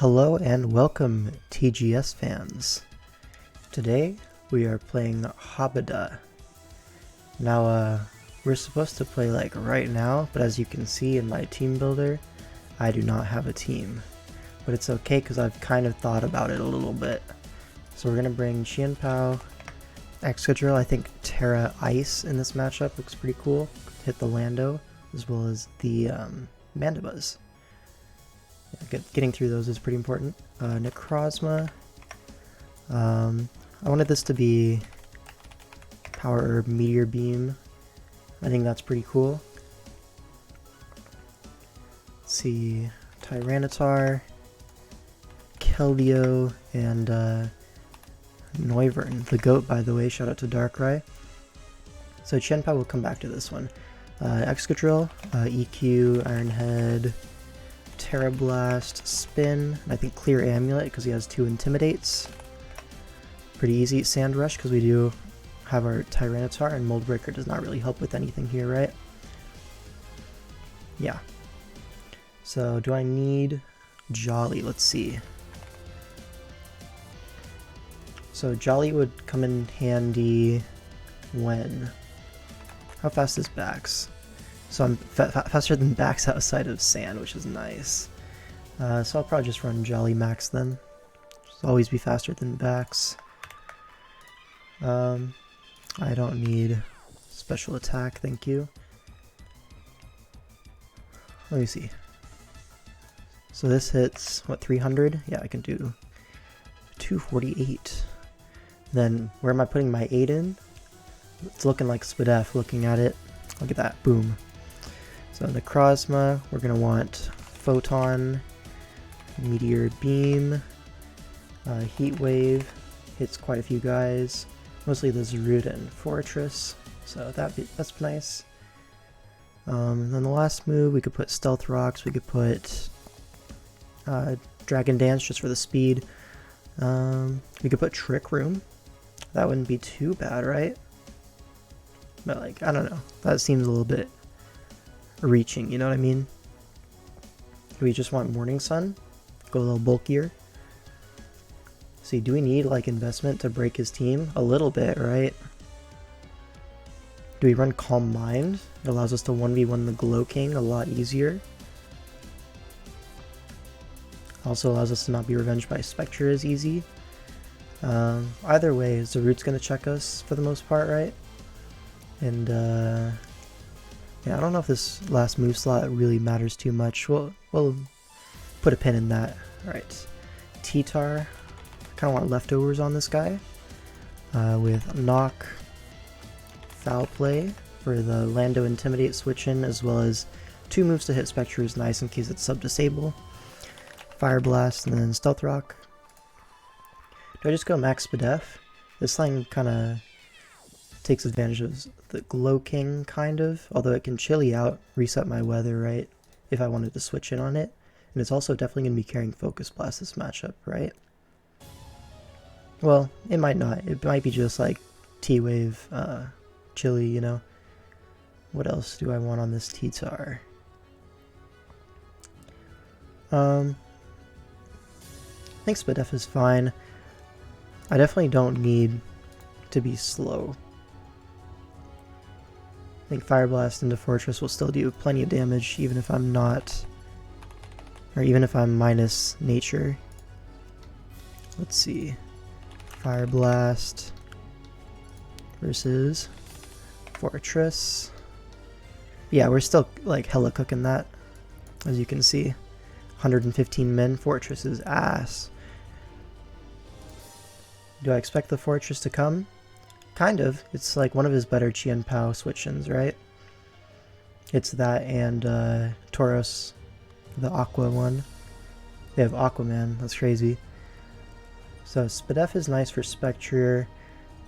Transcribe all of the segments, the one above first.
Hello and welcome, TGS fans. Today we are playing Habada. Now, we're supposed to play like right now, but as you can see in my team builder, I do not have a team. But it's okay because I've kind of thought about it a little bit. So we're gonna bring Qianpao, Excadrill. I think Terra Ice in this matchup looks pretty cool. Hit the Lando as well as the Mandibuzz. Getting through those is pretty important. Necrozma. I wanted this to be Power Herb Meteor Beam. I think that's pretty cool. Let's see, Tyranitar, Keldeo, and Noivern. The goat, by the way, shout out to Darkrai. So Qianpao will come back to this one. Excadrill, EQ, Iron Head, Terra Blast, Spin, and I think Clear Amulet because he has 2 Intimidates. Pretty easy. Sand Rush because we do have our Tyranitar, and Mold Breaker does not really help with anything here, right? Yeah. So do I need Jolly? Let's see. So Jolly would come in handy when... How fast is Bax? So I'm faster than Bax outside of Sand, which is nice. So I'll probably just run Jolly Max then. Just always be faster than Bax. I don't need special attack, thank you. Let me see. So this hits, what, 300? Yeah, I can do 248. Then where am I putting my 8 in? It's looking like Spadef looking at it. Look at that, boom. So Necrozma, we're going to want Photon, Meteor Beam, Heat Wave, hits quite a few guys, mostly the Zarudin Fortress, so that's nice. And then the last move, we could put Stealth Rocks, we could put Dragon Dance just for the speed, we could put Trick Room, that wouldn't be too bad, right? But like, I don't know, that seems a little bit reaching, you know what I mean? Do we just want Morning Sun? Go a little bulkier. See, do we need like investment to break his team? A little bit, right? Do we run Calm Mind? It allows us to 1v1 the Glow King a lot easier. Also allows us to not be revenged by Spectre as easy. Either way, Zarute's gonna check us for the most part, right? And yeah, I don't know if this last move slot really matters too much. We'll put a pin in that. Alright. T-Tar. Kind of want leftovers on this guy. With Knock, Foul Play for the Lando Intimidate switch in, as well as 2 moves to hit Spectre is nice in case it's sub-disable. Fire Blast, and then Stealth Rock. Do I just go Max Spadef? This thing kind of takes advantage of the Glow King, kind of, although it can chilly out, reset my weather, right, if I wanted to switch in on it. And it's also definitely going to be carrying Focus Blast this matchup, right? Well, it might not. It might be just like T-Wave, chilly, you know. What else do I want on this T-Tar? I think Spadef is fine. I definitely don't need to be slow. I think Fire Blast into Fortress will still do plenty of damage, even if I'm not, or even if I'm minus nature. Let's see. Fire Blast versus Fortress. Yeah, we're still like hella cooking that, as you can see. 115 min, Fortress is ass. Do I expect the Fortress to come? Kind of. It's like one of his better Qianpao switch-ins, right? It's that and Tauros, the Aqua one. They have Aquaman, that's crazy. So Spadef is nice for Spectre,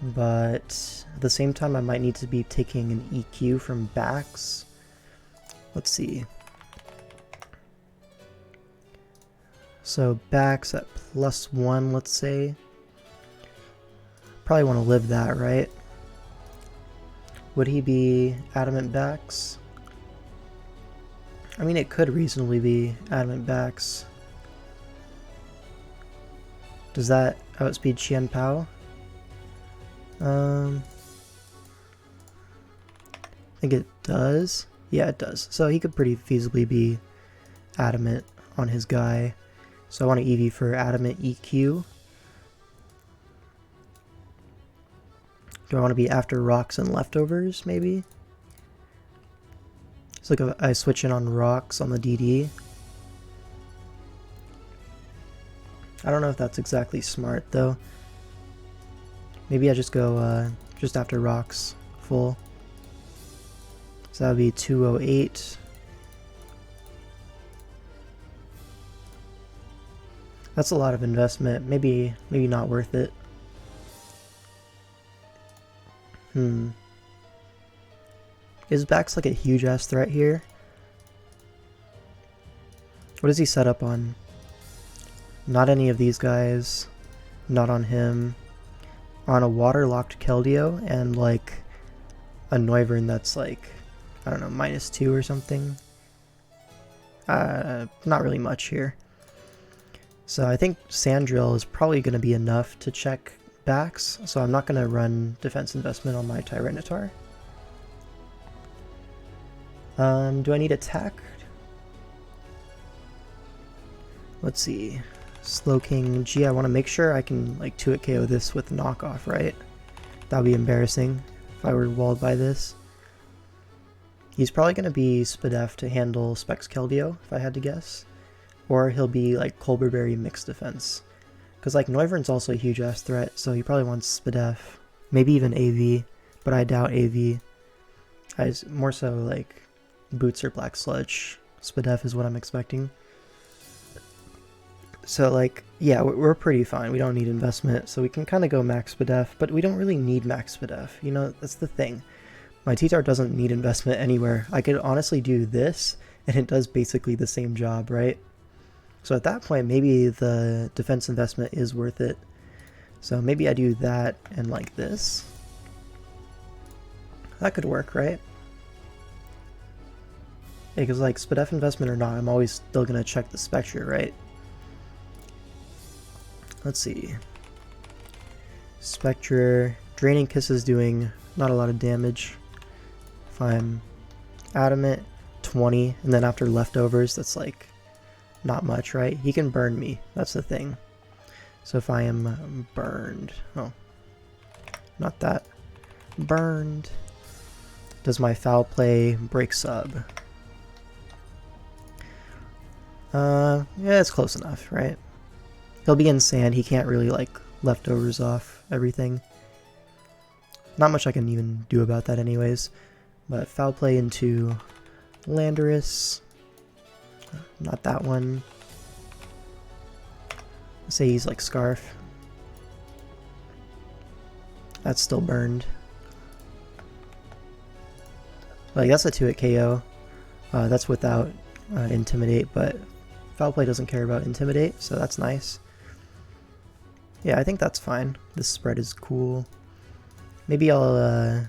but at the same time I might need to be taking an EQ from Bax. Let's see. So Bax at +1, let's say. Probably want to live that, right? Would he be Adamant Bax? I mean, it could reasonably be Adamant Bax. Does that outspeed Qian Pao? I think it does. Yeah, it does. So he could pretty feasibly be adamant on his guy. So I want to EV for adamant EQ. Do I want to be after rocks and leftovers, maybe? So like I switch in on rocks on the DD. I don't know if that's exactly smart, though. Maybe I just go just after rocks full. So that would be 208. That's a lot of investment. Maybe not worth it. His back's like a huge ass threat here. What does he set up on? Not any of these guys. Not on him. On a waterlocked Keldeo and like a Noivern that's like, I don't know, -2 or something. Not really much here. So I think Sand Drill is probably going to be enough to check backs, so I'm not going to run defense investment on my Tyranitar. Do I need attack? Let's see. Slowking G, I want to make sure I can like 2-hit KO this with knockoff, right? That would be embarrassing if I were walled by this. He's probably going to be Spadef to handle Specs Keldeo, if I had to guess. Or he'll be like Colberberry mixed defense. Because like Noivern's also a huge ass threat, so he probably wants Spadef. Maybe even AV, but I doubt AV. More so like Boots or Black Sludge. Spadef is what I'm expecting. So like, yeah, we're pretty fine. We don't need investment, so we can kind of go max Spadef, but we don't really need max Spadef. You know, that's the thing. My T-Tar doesn't need investment anywhere. I could honestly do this, and it does basically the same job, right? So at that point, maybe the defense investment is worth it. So maybe I do that and like this. That could work, right? Yeah, because like Spadef investment or not, I'm always still going to check the Spectre, right? Let's see. Spectre. Draining Kiss is doing not a lot of damage. If I'm adamant, 20. And then after leftovers, that's like not much, right? He can burn me. That's the thing. So if I am burned. Oh. Not that. Burned. Does my foul play break sub? Yeah, it's close enough, right? He'll be in sand. He can't really like leftovers off everything. Not much I can even do about that anyways. But foul play into Landorus. Not that one. Let's say he's like Scarf. That's still burned. Like that's a 2-hit KO. That's without Intimidate, but foul play doesn't care about Intimidate, so that's nice. Yeah, I think that's fine. This spread is cool. Maybe I'll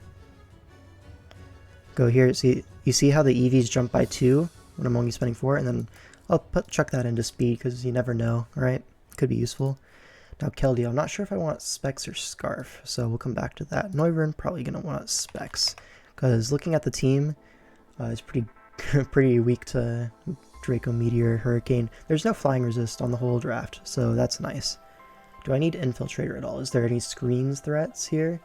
go here. See, you see how the EVs jump by 2 when I'm only spending 4, and then I'll chuck that into speed because you never know, right? Could be useful. Now Keldeo, I'm not sure if I want Specs or Scarf, so we'll come back to that. Noivern probably gonna want Specs because looking at the team, it's pretty weak to Draco Meteor, Hurricane. There's no flying resist on the whole draft, so that's nice. Do I need Infiltrator at all? Is there any screens threats here?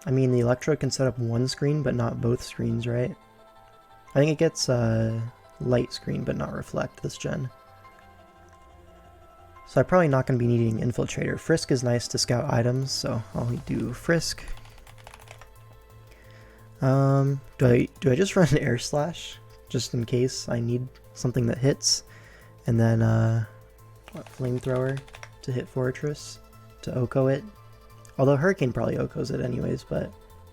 I mean, the Electrode can set up one screen, but not both screens, right? I think it gets light screen, but not reflect this gen. So I'm probably not going to be needing Infiltrator. Frisk is nice to scout items, so I'll do Frisk. Do I just run Air Slash, just in case I need something that hits? And then, Flamethrower to hit Fortress, to Oko it. Although Hurricane probably Okos it anyways, but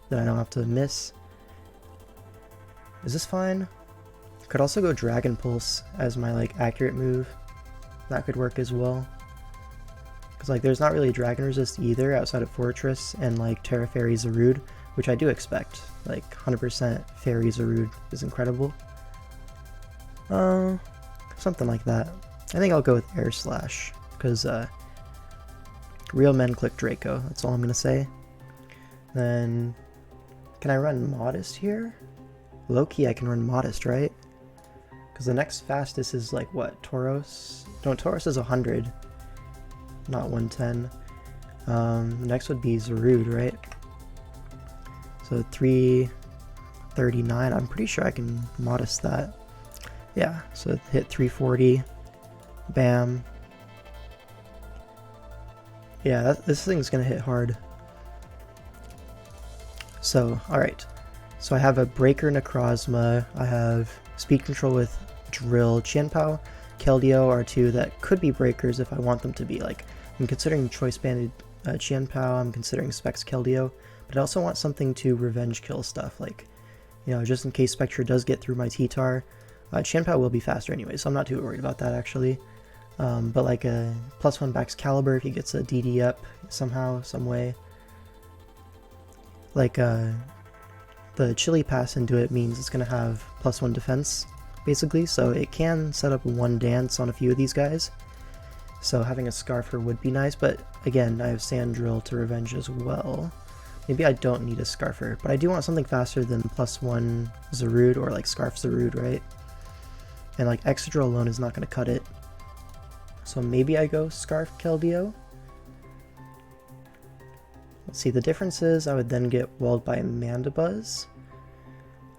then I don't have to miss. Is this fine? Could also go Dragon Pulse as my like accurate move. That could work as well. Because like there's not really Dragon Resist either outside of Fortress and like Terra Fairy Zarude, which I do expect. Like 100% Fairy Zarude is incredible. Something like that. I think I'll go with Air Slash because Real men click Draco, that's all I'm gonna say. Then, can I run Modest here? Low-key I can run Modest, right? Because the next fastest is like, what, Tauros? No, Tauros is 100, not 110. The next would be Zarude, right? So 339, I'm pretty sure I can Modest that. Yeah, so hit 340, bam. Yeah, this thing's gonna hit hard. So, alright. So I have a Breaker Necrozma, I have Speed Control with Drill. Qianpao, Keldeo are two that could be breakers if I want them to be. Like, I'm considering Choice Banded Qianpao, I'm considering Specs Keldeo, but I also want something to revenge kill stuff, like, you know, just in case Spectre does get through my T-Tar. Qianpao will be faster anyway, so I'm not too worried about that actually. But like a +1 Baxcalibur if he gets a DD up somehow, some way. Like the Chili Pass into it means it's going to have +1 defense, basically, so it can set up one dance on a few of these guys. So having a Scarfer would be nice, but again, I have Sand Drill to revenge as well. Maybe I don't need a Scarfer, but I do want something faster than +1 Zarude or like Scarf Zarude, right? And like Excadrill alone is not going to cut it. So maybe I go Scarf Keldeo. Let's see, the difference is I would then get walled by Mandibuzz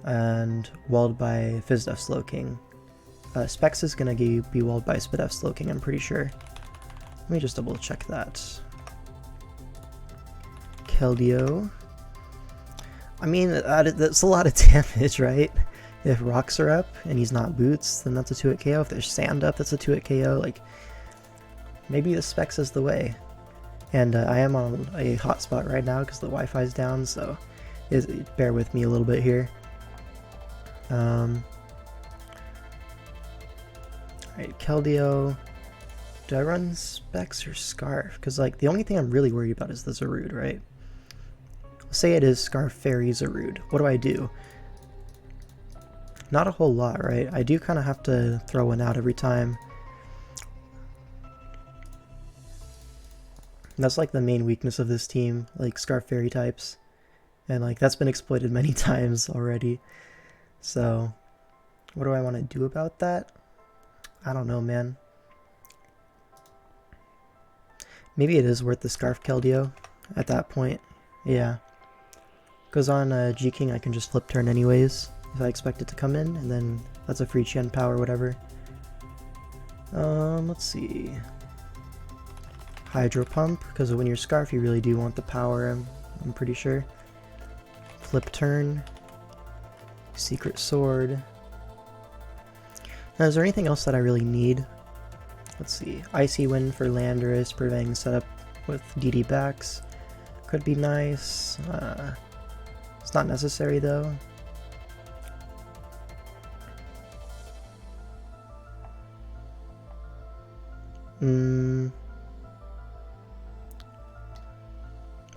and walled by Fizdef Slowking. Specs is going to be walled by Spidef Slowking, I'm pretty sure. Let me just double check that. Keldeo. I mean, that's a lot of damage, right? If rocks are up and he's not boots, then that's a 2-hit KO. If there's sand up, that's a 2-hit KO. Like, maybe the Specs is the way. And I am on a hotspot right now because the Wi-Fi is down, so bear with me a little bit here. Alright, Keldeo. Do I run Specs or Scarf? Because like the only thing I'm really worried about is the Zarude, right? Say it is Scarf Fairy Zarude. What do I do? Not a whole lot, right? I do kind of have to throw one out every time. That's like the main weakness of this team, like Scarf Fairy types. And like that's been exploited many times already. So what do I want to do about that? I don't know, man. Maybe it is worth the Scarf Keldeo at that point. Yeah. Because on G-King I can just flip turn anyways if I expect it to come in, and then that's a free Qianpao or whatever. Let's see. Hydro Pump, because when you're Scarf you really do want the power, I'm pretty sure. Flip turn. Secret Sword. Now, is there anything else that I really need? Let's see. Icy Wind for Landorus, preventing setup with DD backs. Could be nice. It's not necessary though.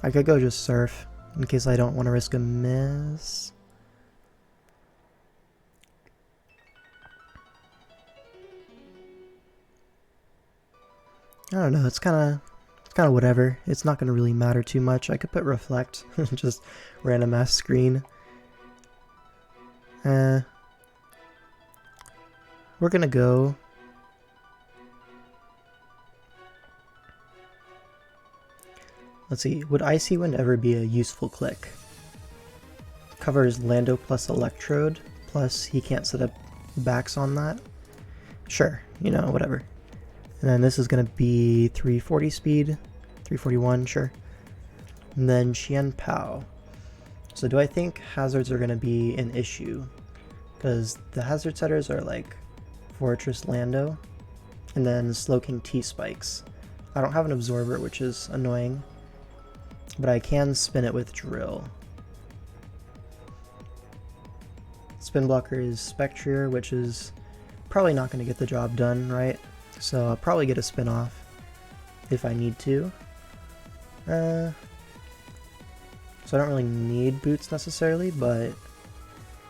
I could go just Surf in case I don't want to risk a miss. I don't know, it's kind of whatever. It's not going to really matter too much. I could put Reflect, just random ass screen. We're going to go. Let's see, would Icy Wind ever be a useful click? Covers Lando plus Electrode, plus he can't set up backs on that. Sure, you know, whatever. And then this is going to be 340 speed, 341, sure. And then Qianpao. So do I think hazards are going to be an issue? Because the hazard setters are like Fortress Lando, and then Slowking T-Spikes. I don't have an Absorber, which is annoying, but I can spin it with Drill. Spin blocker is Spectrier, which is probably not going to get the job done, right? So I'll probably get a spin off if I need to. So I don't really need boots necessarily, but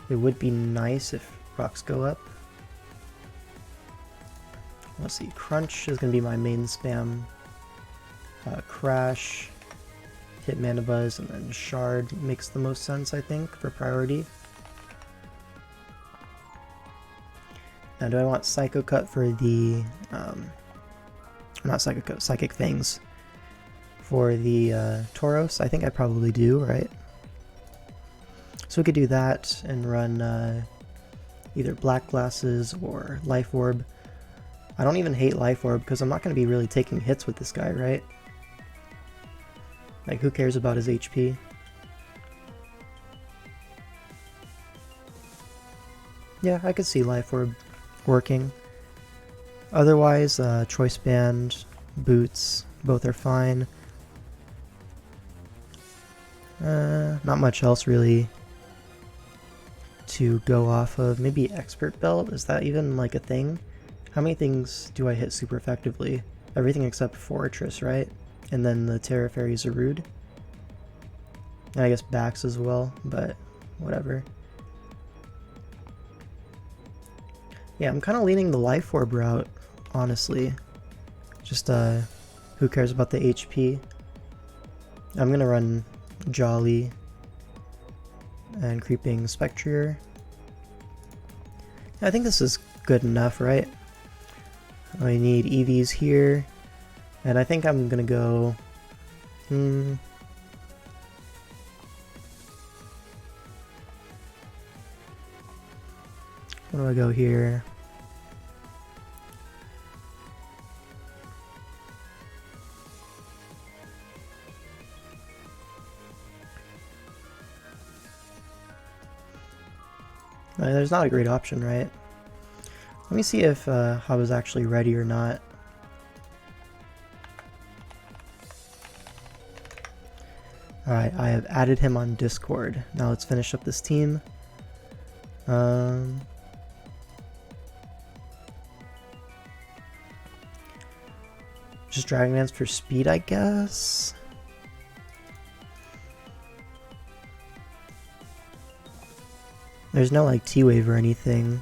it would be nice if rocks go up. Let's see, Crunch is going to be my main spam Crash, hit Mana Buzz, and then Shard makes the most sense, I think, for priority. Now, do I want Psycho Cut for the, not Psycho Cut, Psychic Fangs for the Tauros? I think I probably do, right? So we could do that and run either Black Glasses or Life Orb. I don't even hate Life Orb because I'm not going to be really taking hits with this guy, right? Like, who cares about his HP? Yeah, I could see Life Orb working. Otherwise, Choice Band, Boots, both are fine. Not much else really to go off of. Maybe Expert Belt, is that even like a thing? How many things do I hit super effectively? Everything except Fortress, right? And then the Terra Fairy Zarude. And I guess Bax as well, but whatever. Yeah, I'm kind of leaning the Life Orb route, honestly. Just, who cares about the HP? I'm gonna run Jolly and Creeping Spectrier. I think this is good enough, right? I need EVs here, and I think I'm gonna go... Where do I go here? There's not a great option, right? Let me see if I was actually ready or not. Alright, I have added him on Discord. Now let's finish up this team. Just Dragon Dance for speed, I guess? There's no like T-Wave or anything.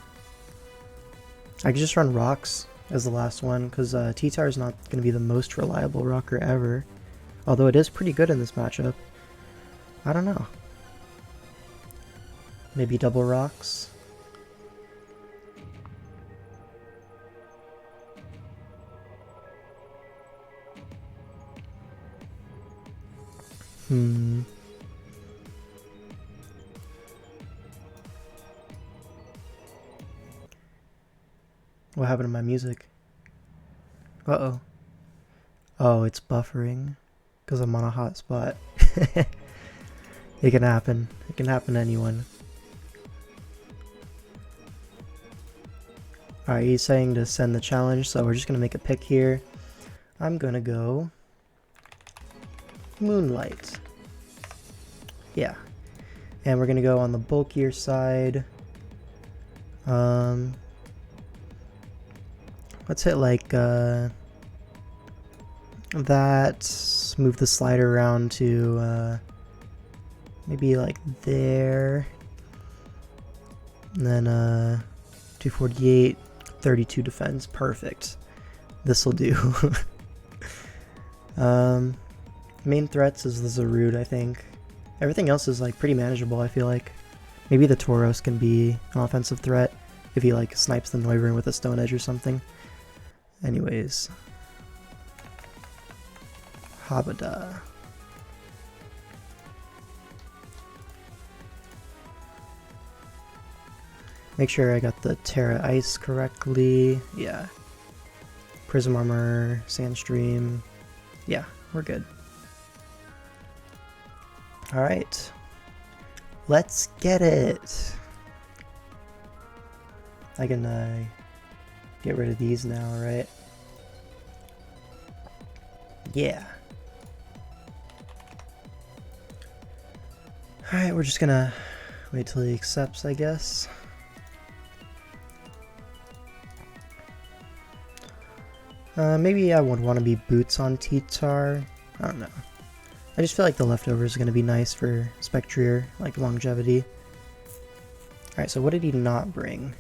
I could just run Rocks as the last one, because T-Tar is not going to be the most reliable rocker ever. Although it is pretty good in this matchup. I don't know. Maybe double Rocks? What happened to my music? Uh-oh. Oh, it's buffering because I'm on a hot spot. It can happen. It can happen to anyone. Alright, he's saying to send the challenge, so we're just going to make a pick here. I'm going to go Moonlight. Yeah. And we're going to go on the bulkier side. Let's hit like that. Move the slider around to maybe like there. And then 248, 32 defense. Perfect. This'll do. Main threats is the Zarude, I think. Everything else is like pretty manageable, I feel like. Maybe the Tauros can be an offensive threat if he like snipes the Noivern with a Stone Edge or something. Anyways. Habada. Make sure I got the Terra Ice correctly. Yeah. Prism Armor, Sandstream. Yeah, we're good. Alright. Let's get it! I can get rid of these now, right? Yeah. Alright, we're just gonna wait till he accepts, I guess. Maybe I would want to be Boots on T-Tar. I don't know. I just feel like the leftovers are going to be nice for Spectrier, like longevity. Alright, so what did he not bring?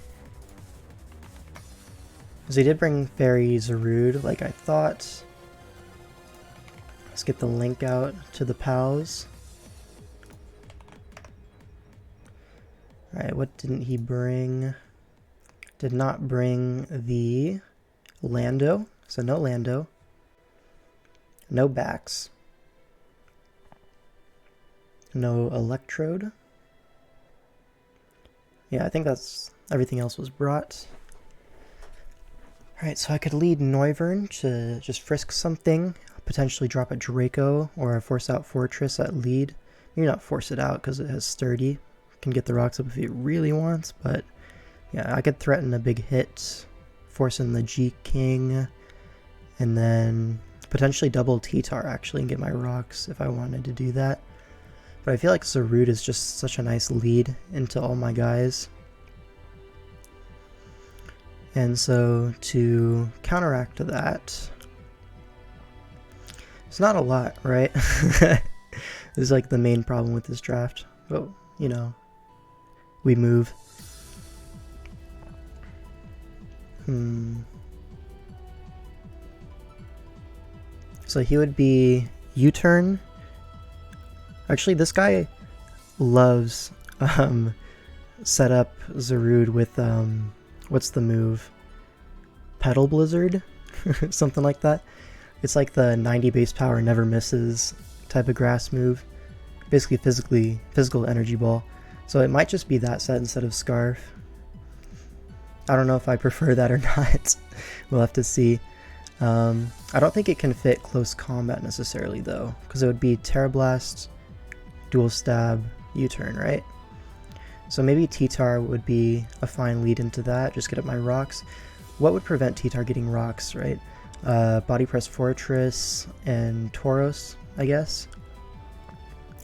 Because he did bring Fairy Zarude, like I thought. Let's get the link out to the pals. Alright, what didn't he bring? Did not bring the Lando, so no Lando. No backs. No electrode. Yeah, I think that's everything else was brought. Alright, so I could lead Noivern to just frisk something, potentially drop a Draco or a Force Out Fortress at lead. Maybe not force it out because it has sturdy. Can get the rocks up if it really wants, but yeah, I could threaten a big hit, force in the G-King, and then potentially double T-Tar actually and get my rocks if I wanted to do that. But I feel like Zarude is just such a nice lead into all my guys. And so to counteract that, it's not a lot, right? This is like the main problem with this draft. But, you know, we move. So he would be U-turn. Actually, this guy loves set up Zarude with what's the move? Pedal Blizzard? Something like that. It's like the 90 base power never misses type of grass move. Basically physical energy ball. So it might just be that set instead of Scarf. I don't know if I prefer that or not. We'll have to see. I don't think it can fit close combat necessarily though, because it would be Terra Blast, Dual Stab, U-turn, right? So maybe T-Tar would be a fine lead into that, just get up my rocks. What would prevent T-Tar getting rocks, right? Body Press Fortress and Tauros, I guess.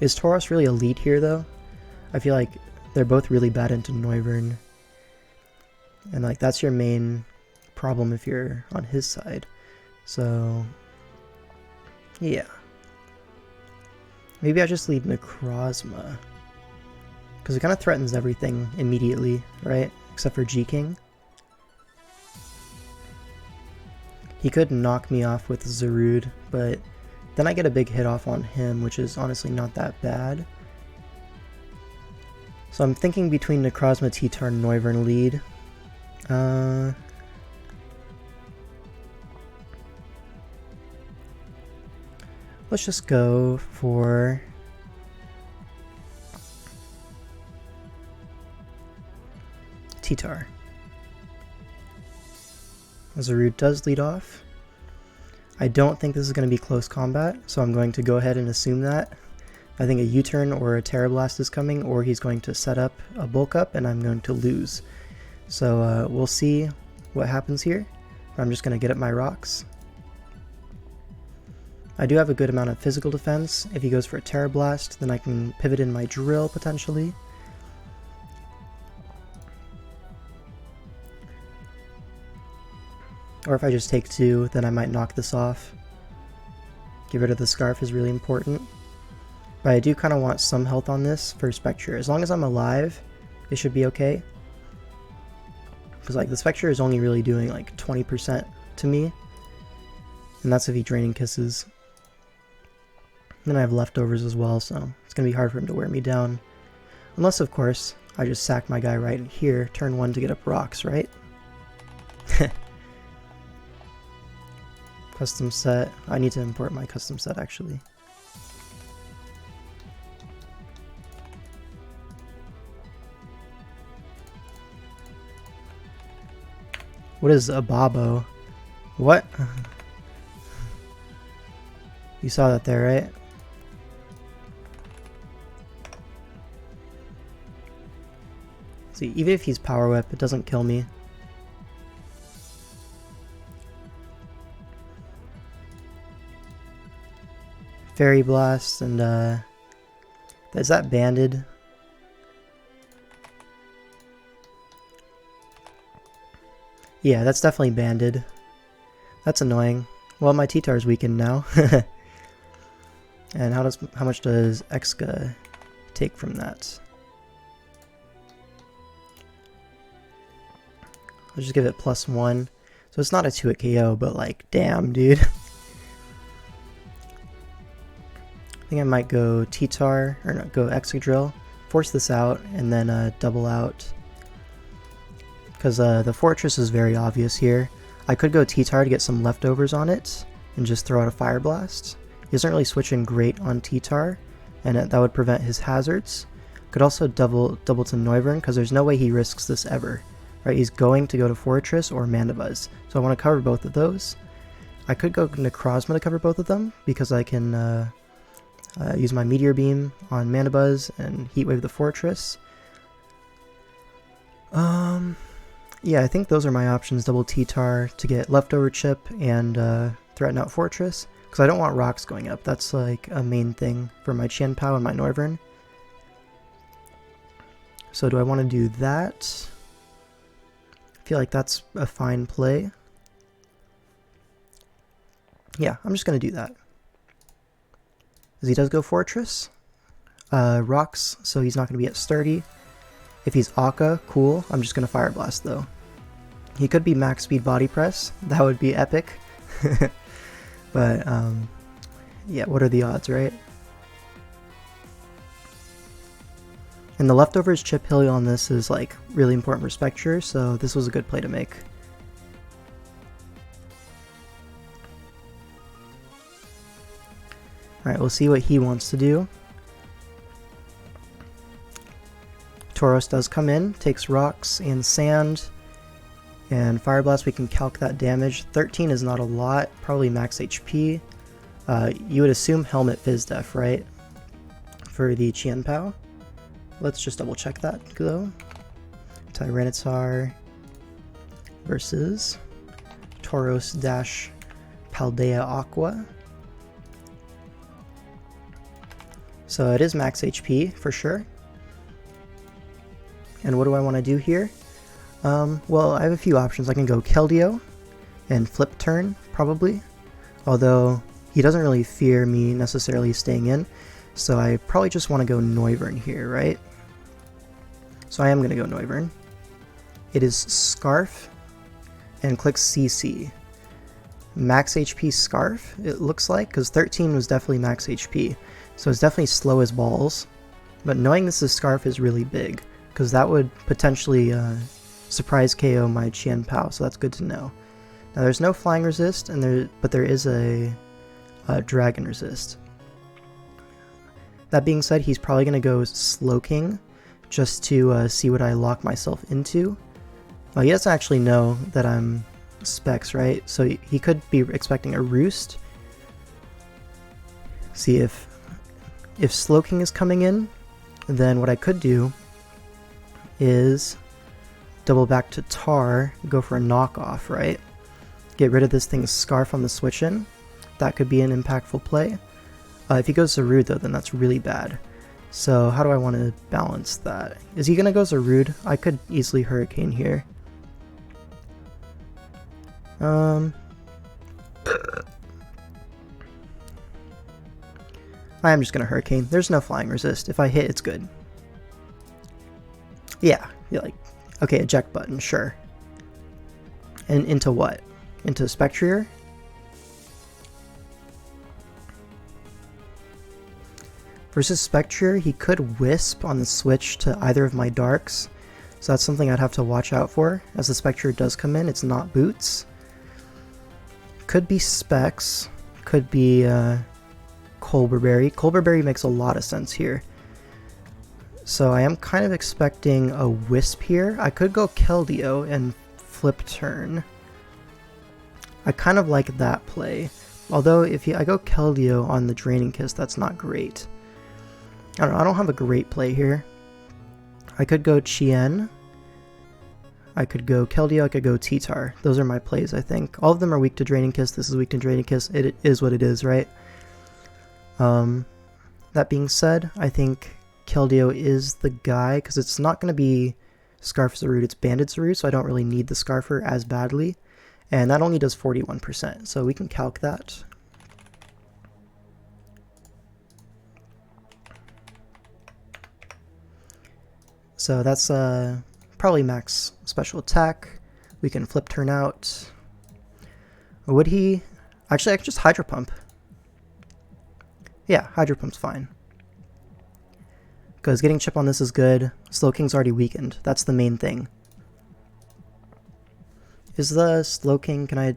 Is Tauros really a lead here though? I feel like they're both really bad into Noivern. And like that's your main problem if you're on his side. So yeah. Maybe I just lead Necrozma. Because it kind of threatens everything immediately, right? Except for G-King. He could knock me off with Zarude, but then I get a big hit off on him, which is honestly not that bad. So I'm thinking between Necrozma, T-Tar, and Noivern lead. Let's just go for T-Tar. Zarude does lead off. I don't think this is going to be close combat, so I'm going to go ahead and assume that. I think a U-turn or a Terra Blast is coming, or he's going to set up a bulk up and I'm going to lose. So we'll see what happens here. I'm just going to get up my rocks. I do have a good amount of physical defense. If he goes for a Terra Blast, then I can pivot in my drill potentially. Or if I just take 2, then I might knock this off. Get rid of the Scarf is really important. But I do kind of want some health on this for Spectre. As long as I'm alive, it should be okay. Because like the Spectre is only really doing like 20% to me. And that's if he Draining Kisses. Then I have leftovers as well, so it's going to be hard for him to wear me down. Unless, of course, I just sack my guy right here, turn 1 to get up rocks, right? Custom set. I need to import my custom set, actually. What is a Babo? What? You saw that there, right? See, even if he's Power Whip, it doesn't kill me. Fairy Blast and is that banded? Yeah, that's definitely banded. That's annoying. Well, my T-Tar is weakened now. And how much does Exca take from that? I'll just give it +1. So it's not a 2-hit KO, but like, damn, dude. I think I might go T-tar, or not, go Excadrill, force this out, and then double out. Because the Fortress is very obvious here. I could go T-tar to get some leftovers on it, and just throw out a Fire Blast. He isn't really switching great on T-tar, and that would prevent his hazards. Could also double to Noivern, because there's no way he risks this ever. Right, he's going to go to Fortress or Mandibuzz, so I want to cover both of those. I could go Necrozma to cover both of them, because I can use my Meteor Beam on Mandibuzz and Heat Wave the Fortress. Yeah, I think those are my options. Double T-tar to get leftover chip and threaten out Fortress, because I don't want rocks going up. That's like a main thing for my Chien-Pao and my Noivern. So do I want to do that? I feel like that's a fine play. Yeah, I'm just going to do that. As he does go Fortress. Rocks, so he's not going to be at sturdy. If he's Akka, cool. I'm just going to Fire Blast though. He could be max speed body press. That would be epic. But yeah, what are the odds, right? And the leftovers chip hill on this is like really important for Spectre, so this was a good play to make. Alright, we'll see what he wants to do. Tauros does come in, takes rocks and sand, and Fire Blast, we can calc that damage. 13 is not a lot, probably max HP. You would assume Helmet Fizz Def, right? For the Chien-Pao. Let's just double check that though. Tyranitar versus Tauros dash Paldea Aqua. So it is max HP for sure. And what do I want to do here? Well, I have a few options. I can go Keldeo and flip turn, probably. Although he doesn't really fear me necessarily staying in. So I probably just want to go Noivern here, right? So I am going to go Noivern. It is Scarf and click CC. Max HP Scarf, it looks like, because 13 was definitely max HP. So it's definitely slow as balls. But knowing this is Scarf is really big, because that would potentially surprise KO my Chien-Pao, so that's good to know. Now there's no flying resist, but there is a dragon resist. That being said, he's probably going to go Slowking just to see what I lock myself into. Well, he doesn't actually know that I'm Specs, right? So he could be expecting a Roost. See if Slowking is coming in, then what I could do is double back to Tar, go for a knockoff, right? Get rid of this thing's Scarf on the switch in. That could be an impactful play. If he goes Zarude though, then that's really bad. So how do I want to balance that? Is he going to go Zarude? I could easily Hurricane here. I'm just going to Hurricane. There's no flying resist. If I hit, it's good. Yeah, you're like, okay, eject button, sure. And into what? Into Spectrier? Versus Spectrier, he could Wisp on the switch to either of my Darks. So that's something I'd have to watch out for. As the Spectrier does come in, it's not Boots. Could be Specs. Could be Colberberry. Colberberry makes a lot of sense here. So I am kind of expecting a Wisp here. I could go Keldeo and flip turn. I kind of like that play. Although if I go Keldeo on the Draining Kiss, that's not great. I don't know, I don't have a great play here. I could go Chien. I could go Keldeo, I could go T-tar. Those are my plays, I think. All of them are weak to Draining Kiss. This is weak to Draining Kiss. It is what it is, right? That being said, I think Keldeo is the guy, because it's not going to be Scarf Zarude, it's Banded Zarude, so I don't really need the Scarfer as badly. And that only does 41%, so we can calc that. So that's probably max special attack. We can flip turn out. Would he? Actually, I could just Hydro Pump. Yeah, Hydro Pump's fine. Because getting chip on this is good. Slowking's already weakened. That's the main thing. Is the Slowking, can I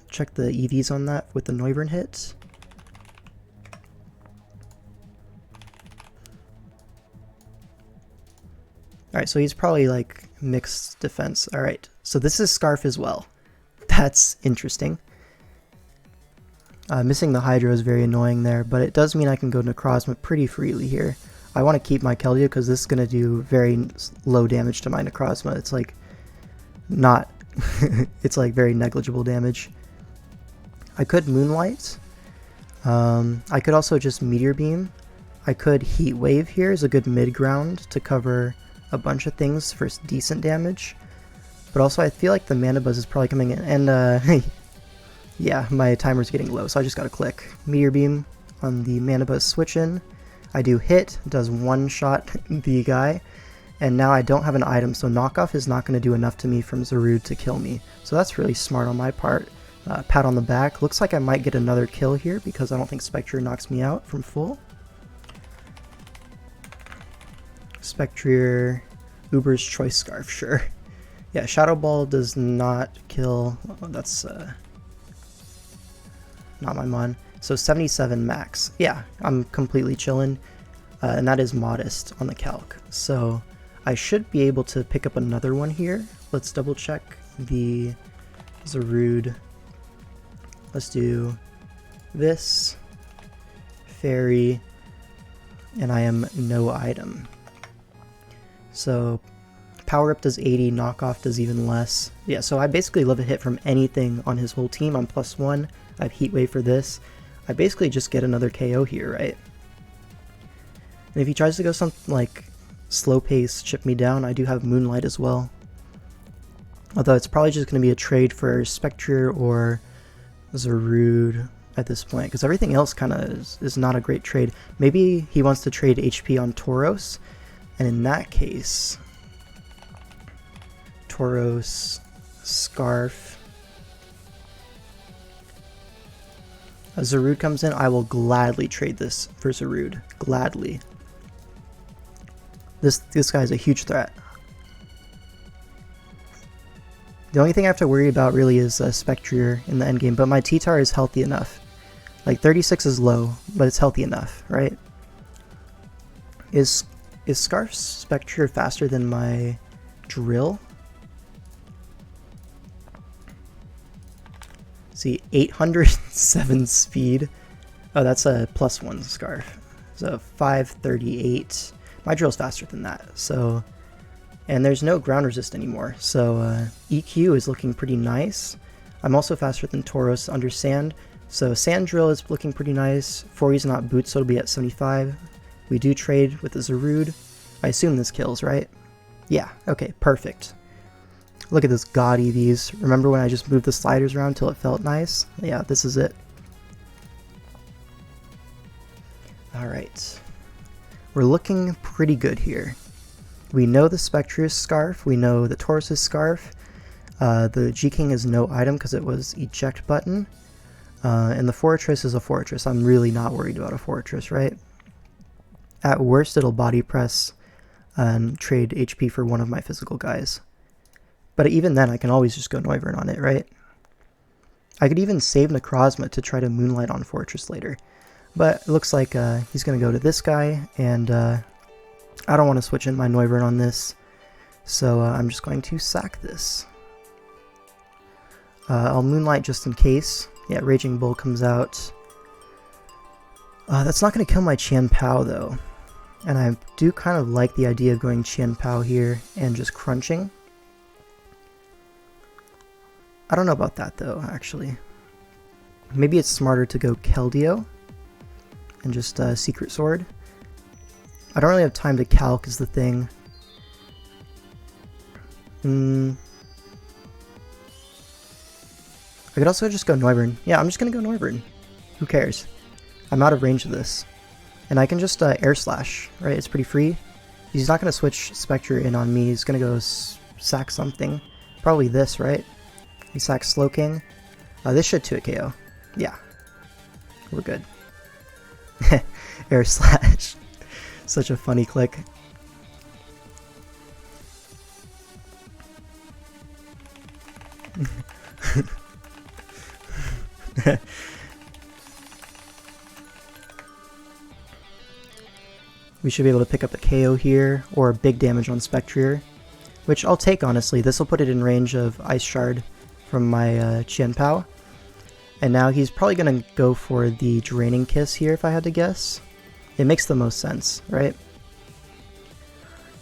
check the EVs on that with the Noivern hit? Alright, so he's probably like mixed defense. Alright, so this is Scarf as well. That's interesting. Missing the Hydro is very annoying there, but it does mean I can go Necrozma pretty freely here. I want to keep my Keldeo because this is going to do very low damage to my Necrozma. It's like not, it's like very negligible damage. I could Moonlight. I could also just Meteor Beam. I could Heat Wave here as a good mid ground to cover a bunch of things for decent damage. But also I feel like the Mana Buzz is probably coming in, and yeah, my timer's getting low, so I just gotta click Meteor Beam on the Mana Buzz switch in. I do hit, does one shot the guy, and now I don't have an item, so knockoff is not going to do enough to me from Zarude to kill me. So that's really smart on my part. Pat on the back. Looks like I might get another kill here because I don't think Spectre knocks me out from full. Spectre, Uber's Choice Scarf, sure. Yeah, Shadow Ball does not kill. Oh, that's not my mon. So 77 max. Yeah, I'm completely chilling. And that is modest on the calc. So I should be able to pick up another one here. Let's double check the Zarude. Let's do this. Fairy. And I am no item. So Power Up does 80, Knockoff does even less. Yeah, so I basically love a hit from anything on his whole team. I'm +1. I have Heat Wave for this. I basically just get another KO here, right? And if he tries to go something like Slow Pace, Chip Me Down, I do have Moonlight as well. Although it's probably just going to be a trade for Spectre or Zarude at this point, because everything else kind of is not a great trade. Maybe he wants to trade HP on Tauros, and in that case, Tauros, Scarf. Zarude comes in, I will gladly trade this for Zarude. Gladly. This guy's a huge threat. The only thing I have to worry about really is Spectre in the endgame, but my T-Tar is healthy enough. Like 36 is low, but it's healthy enough, right? Is Scarf Spectre faster than my Drill? See, 807 speed. Oh, that's a +1 Scarf. So 538. My Drill's faster than that. So, and there's no ground resist anymore. So EQ is looking pretty nice. I'm also faster than Tauros under Sand. So Sand Drill is looking pretty nice. 40's not boots, so it'll be at 75. We do trade with the Zarude. I assume this kills, right? Yeah, okay, perfect. Look at this god EVs. Remember when I just moved the sliders around till it felt nice? Yeah, this is it. Alright. We're looking pretty good here. We know the Spectre's Scarf. We know the Taurus's Scarf. The G-King is no item because it was eject button. And the Fortress is a Fortress. I'm really not worried about a Fortress, right? At worst, it'll body press and trade HP for one of my physical guys. But even then, I can always just go Noivern on it, right? I could even save Necrozma to try to Moonlight on Fortress later. But it looks like he's going to go to this guy, and I don't want to switch in my Noivern on this. So I'm just going to sack this. I'll Moonlight just in case. Yeah, Raging Bull comes out. That's not going to kill my Qian Pao, though. And I do kind of like the idea of going Qian Pao here and just crunching. I don't know about that, though, actually. Maybe it's smarter to go Keldeo and just Secret Sword. I don't really have time to calc is the thing. I could also just go Noivern. Yeah, I'm just going to go Noivern. Who cares? I'm out of range of this. And I can just Air Slash, right? It's pretty free. He's not going to switch Spectre in on me. He's going to go sack something. Probably this, right? He sacks Slowking. This should 2-hit KO. Yeah. We're good. Air slash. Such a funny click. We should be able to pick up a KO here, or big damage on Spectrier, which I'll take honestly. This will put it in range of Ice Shard from my Qian Pao. And now he's probably going to go for the Draining Kiss here if I had to guess. It makes the most sense, right?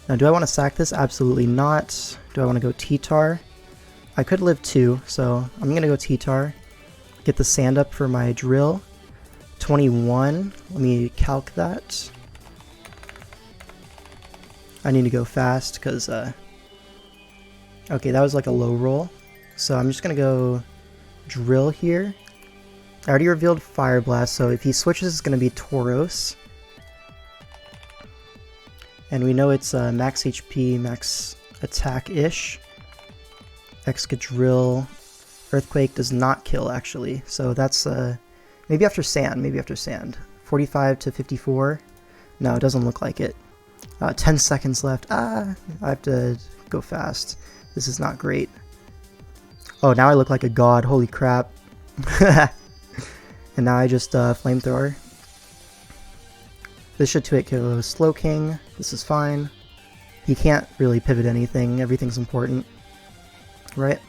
Now do I want to sack this? Absolutely not. Do I want to go T-Tar? I could live 2, so I'm going to go T-Tar. Get the sand up for my drill. 21. Let me calc that. I need to go fast because, okay, that was like a low roll. So I'm just going to go drill here. I already revealed Fire Blast, so if he switches, it's going to be Tauros. And we know it's max HP, max attack-ish. Excadrill. Earthquake does not kill, actually. So that's, maybe after Sand, maybe after Sand. 45 to 54. No, it doesn't look like it. 10 seconds left. I have to go fast. This is not great. Oh, now I look like a god. Holy crap. And now I just Flamethrower. This should 2-hit KO Slow King. This is fine. He can't really pivot anything. Everything's important. Right?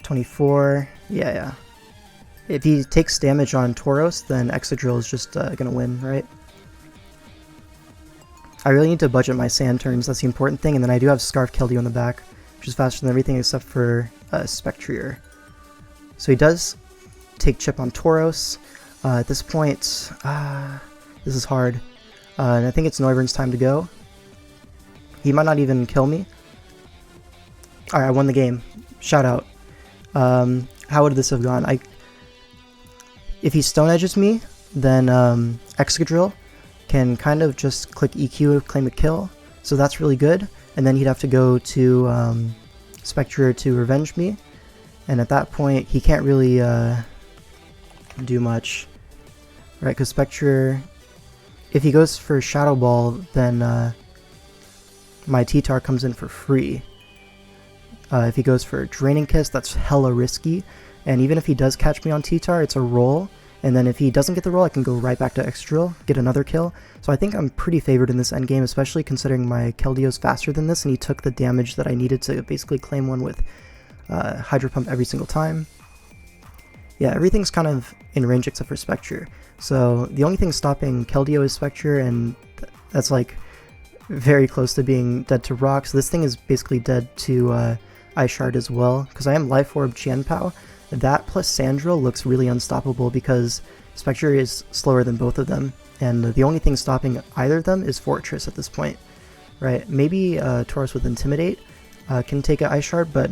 $24. Yeah. If he takes damage on Tauros, then Excadrill is just gonna win, right? I really need to budget my sand turns, that's the important thing, and then I do have Scarf Keldeo in the back, which is faster than everything except for Spectrier. So he does take chip on Tauros. At this point, this is hard. And I think it's Noivern's time to go. He might not even kill me. Alright, I won the game. Shout out. How would this have gone? If he Stone Edges me, then Excadrill can kind of just click EQ, claim a kill, so that's really good. And then he'd have to go to Spectrier to revenge me, and at that point he can't really do much, right? Because Spectrier, if he goes for Shadow Ball, then my T-Tar comes in for free. If he goes for Draining Kiss, that's hella risky. And even if he does catch me on T-Tar, it's a roll. And then if he doesn't get the roll, I can go right back to Excadrill, get another kill. So I think I'm pretty favored in this endgame, especially considering my Keldeo's faster than this, and he took the damage that I needed to basically claim one with Hydro Pump every single time. Yeah, everything's kind of in range except for Spectrier. So the only thing stopping Keldeo is Spectrier, and that's like very close to being dead to rock. So this thing is basically dead to Ice Shard as well, because I am Life Orb Qian Pao. That plus Sandrill looks really unstoppable because Spectrier is slower than both of them, and the only thing stopping either of them is Fortress at this point, right? Maybe Tauros with Intimidate can take an Ice Shard, but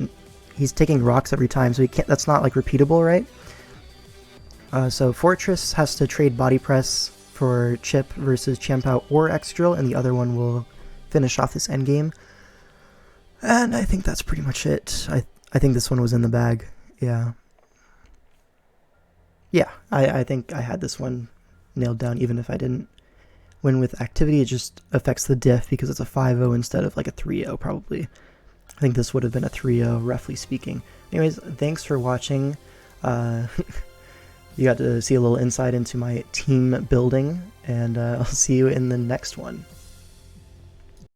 he's taking rocks every time, so he can't. That's not like repeatable, right? So Fortress has to trade Body Press for Chip versus Qian Pao or Excadrill, and the other one will finish off this endgame. And I think that's pretty much it. I think this one was in the bag. Yeah. Yeah, I think I had this one nailed down, even if I didn't win with activity. It just affects the diff because it's a 5-0 instead of like a 3-0 probably. I think this would have been a 3-0, roughly speaking. Anyways, thanks for watching. You got to see a little insight into my team building, and I'll see you in the next one.